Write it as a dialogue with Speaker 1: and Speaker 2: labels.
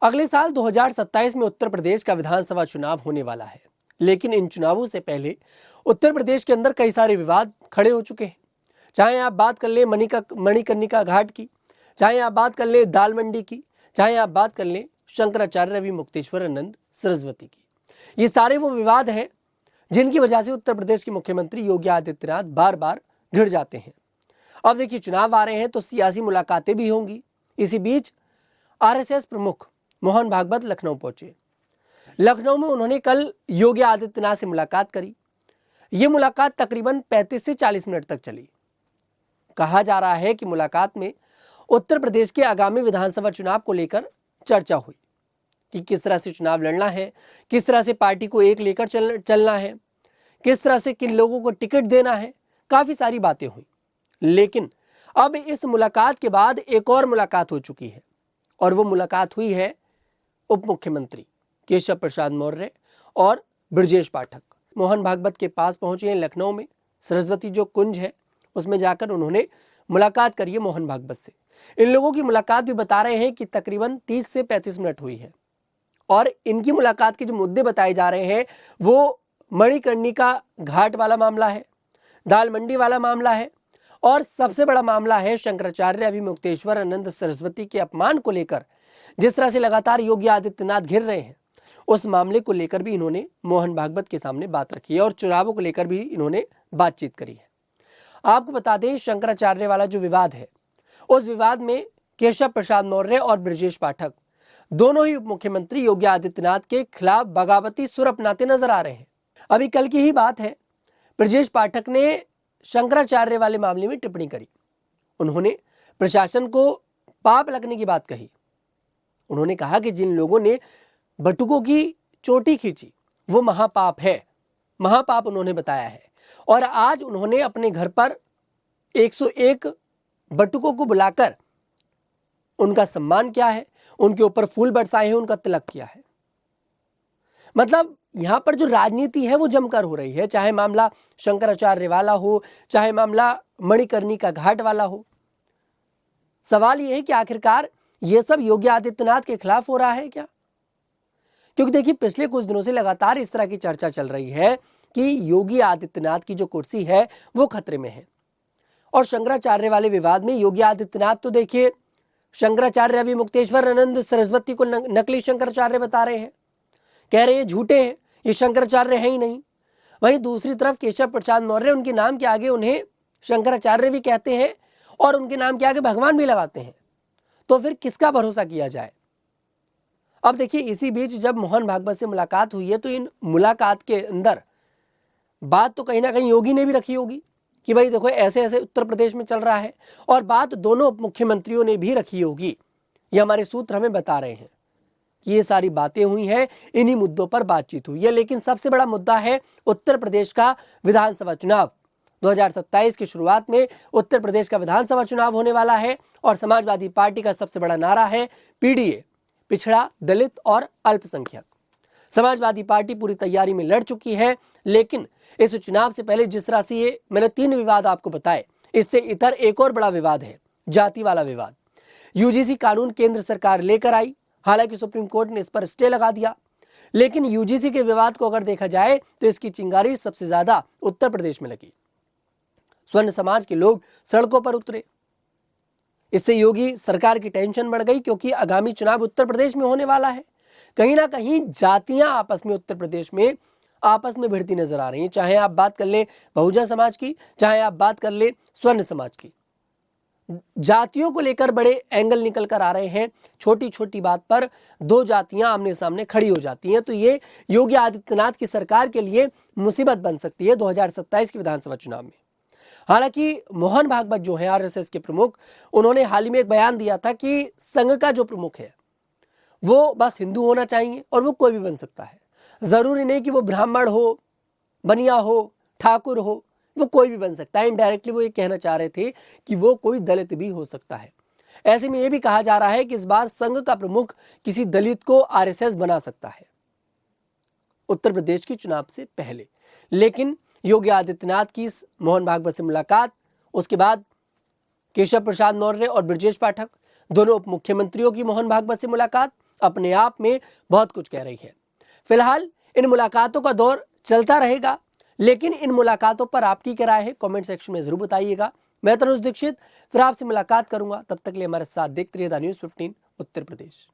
Speaker 1: अगले साल 2027 में उत्तर प्रदेश का विधानसभा चुनाव होने वाला है, लेकिन इन चुनावों से पहले उत्तर प्रदेश के अंदर कई सारे विवाद खड़े हो चुके हैं। चाहे आप बात कर ले मणिकर्णिका घाट की, चाहे आप बात कर ले दाल मंडी की, चाहे आप बात कर ले शंकराचार्य रवि मुक्तेश्वरानंद सरस्वती की। ये सारे वो विवाद हैं जिनकी वजह से उत्तर प्रदेश के मुख्यमंत्री योगी आदित्यनाथ बार बार घिर जाते हैं। अब देखिए, चुनाव आ रहे हैं तो सियासी मुलाकातें भी होंगी। इसी बीच आरएसएस प्रमुख मोहन भागवत लखनऊ पहुंचे। लखनऊ में उन्होंने कल योगी आदित्यनाथ से मुलाकात करी। ये मुलाकात तकरीबन 35 से 40 मिनट तक चली। कहा जा रहा है कि मुलाकात में उत्तर प्रदेश के आगामी विधानसभा चुनाव को लेकर चर्चा हुई कि किस तरह से चुनाव लड़ना है, किस तरह से पार्टी को एक लेकर चलना है, किस तरह से किन लोगों को टिकट देना है। काफी सारी बातें हुई, लेकिन अब इस मुलाकात के बाद एक और मुलाकात हो चुकी है और वो मुलाकात हुई है उप मुख्यमंत्री केशव प्रसाद मौर्य और ब्रजेश पाठक। मोहन भागवत के पास पहुंचे हैं लखनऊ में। सरस्वती जो कुंज है उसमें जाकर उन्होंने मुलाकात करी है मोहन भागवत से। इन लोगों की मुलाकात भी बता रहे हैं कि तकरीबन 30 से 35 मिनट हुई है और इनकी मुलाकात के जो मुद्दे बताए जा रहे हैं वो मणिकर्णिका घाट वाला मामला है, दाल मंडी वाला मामला है और सबसे बड़ा मामला है शंकराचार्य रवि मुक्तेश्वरानंद सरस्वती के अपमान को लेकर जिस तरह से लगातार योगी आदित्यनाथ घिर रहे हैं, उस मामले को लेकर भी इन्होंने मोहन भागवत के सामने बात रखी है और चुनावों को लेकर भी इन्होंने बातचीत करी है। आपको बता दें, शंकराचार्य वाला जो विवाद है उस विवाद में केशव प्रसाद मौर्य और ब्रजेश पाठक दोनों ही उप मुख्यमंत्री योगी आदित्यनाथ के खिलाफ बगावती सुर अपनाते नजर आ रहे हैं। अभी कल की ही बात है, ब्रजेश पाठक ने शंकराचार्य वाले मामले में टिप्पणी करी। उन्होंने प्रशासन को पाप लगने की बात कही। उन्होंने कहा कि जिन लोगों ने बटुकों की चोटी खींची वो महापाप है, महापाप उन्होंने बताया है। और आज उन्होंने अपने घर पर 101 बटुकों को बुलाकर उनका सम्मान किया है, उनके ऊपर फूल बरसाए हैं, उनका तिलक किया है। मतलब यहां पर जो राजनीति है वो जमकर हो रही है, चाहे मामला शंकराचार्य वाला हो, चाहे मामला मणिकर्णिका घाट वाला हो। सवाल यह है कि आखिरकार ये सब योगी आदित्यनाथ के खिलाफ हो रहा है क्या? क्योंकि देखिए, पिछले कुछ दिनों से लगातार इस तरह की चर्चा चल रही है कि योगी आदित्यनाथ की जो कुर्सी है वो खतरे में है। और शंकराचार्य वाले विवाद में योगी आदित्यनाथ तो देखिए शंकराचार्य रवि मुक्तेश्वरानंद सरस्वती को नकली शंकराचार्य बता रहे हैं, कह रहे हैं झूठे हैं, ये शंकराचार्य है ही नहीं। वहीं दूसरी तरफ केशव प्रसाद मौर्य उनके नाम के आगे उन्हें शंकराचार्य भी कहते हैं और उनके नाम के आगे भगवान भी लगाते हैं। तो फिर किसका भरोसा किया जाए? अब देखिए, इसी बीच जब मोहन भागवत से मुलाकात हुई है तो इन मुलाकात के अंदर बात तो कहीं ना कहीं योगी ने भी रखी होगी कि भाई देखो ऐसे ऐसे उत्तर प्रदेश में चल रहा है, और बात दोनों मुख्यमंत्रियों ने भी रखी होगी। ये हमारे सूत्र हमें बता रहे हैं कि ये सारी बातें हुई हैं, इन्हीं मुद्दों पर बातचीत हुई है। लेकिन सबसे बड़ा मुद्दा है उत्तर प्रदेश का विधानसभा चुनाव। 2027 की शुरुआत में उत्तर प्रदेश का विधानसभा चुनाव होने वाला है और समाजवादी पार्टी का सबसे बड़ा नारा है पीडीए, पिछड़ा, दलित और अल्पसंख्यक। समाजवादी पार्टी पूरी तैयारी में लड़ चुकी है, लेकिन इस चुनाव से पहले जिस तरह से ये मैंने 3 विवाद आपको बताए, इससे इतर एक और बड़ा विवाद है जाति वाला विवाद। यूजीसी कानून केंद्र सरकार लेकर आई, हालांकि सुप्रीम कोर्ट ने इस पर स्टे लगा दिया, लेकिन यूजीसी के विवाद को अगर देखा जाए तो इसकी चिंगारी सबसे ज्यादा उत्तर प्रदेश में लगी। स्वर्ण समाज के लोग सड़कों पर उतरे। इससे योगी सरकार की टेंशन बढ़ गई, क्योंकि आगामी चुनाव उत्तर प्रदेश में होने वाला है। कहीं ना कहीं जातियां आपस में उत्तर प्रदेश में भिड़ती नजर आ रही हैं। चाहे आप बात कर ले बहुजन समाज की, चाहे आप बात कर ले स्वर्ण समाज की, जातियों को लेकर बड़े एंगल निकल कर आ रहे हैं। छोटी छोटी बात पर 2 जातियां आमने सामने खड़ी हो जाती हैं, तो ये योगी आदित्यनाथ की सरकार के लिए मुसीबत बन सकती है 2027 के विधानसभा चुनाव में। हालांकि मोहन भागवत जो है आरएसएस के प्रमुख, उन्होंने हाल ही में एक बयान दिया था कि संघ का जो प्रमुख है वो बस हिंदू होना चाहिए और वो कोई भी बन सकता है। जरूरी नहीं कि वो ब्राह्मण हो, बनिया हो, ठाकुर हो, वो कोई भी बन सकता है। इनडायरेक्टली वो ये कहना चाह रहे थे कि वो कोई दलित भी हो सकता है। ऐसे में ये भी कहा जा रहा है कि इस बार संघ का प्रमुख किसी दलित को आरएसएस बना सकता है उत्तर प्रदेश के चुनाव से पहले। लेकिन योगी आदित्यनाथ की मोहन भागवत से मुलाकात, उसके बाद केशव प्रसाद मौर्य और ब्रजेश पाठक दोनों उप मुख्यमंत्रियों की मोहन भागवत से मुलाकात, अपने आप में बहुत कुछ कह रही है। फिलहाल इन मुलाकातों का दौर चलता रहेगा, लेकिन इन मुलाकातों पर आपकी क्या राय है कमेंट सेक्शन में जरूर बताइएगा। मैं तनुज दीक्षित फिर आपसे मुलाकात करूंगा, तब तक के लिए हमारे साथ देखते रहिए द न्यूज़ 15 उत्तर प्रदेश।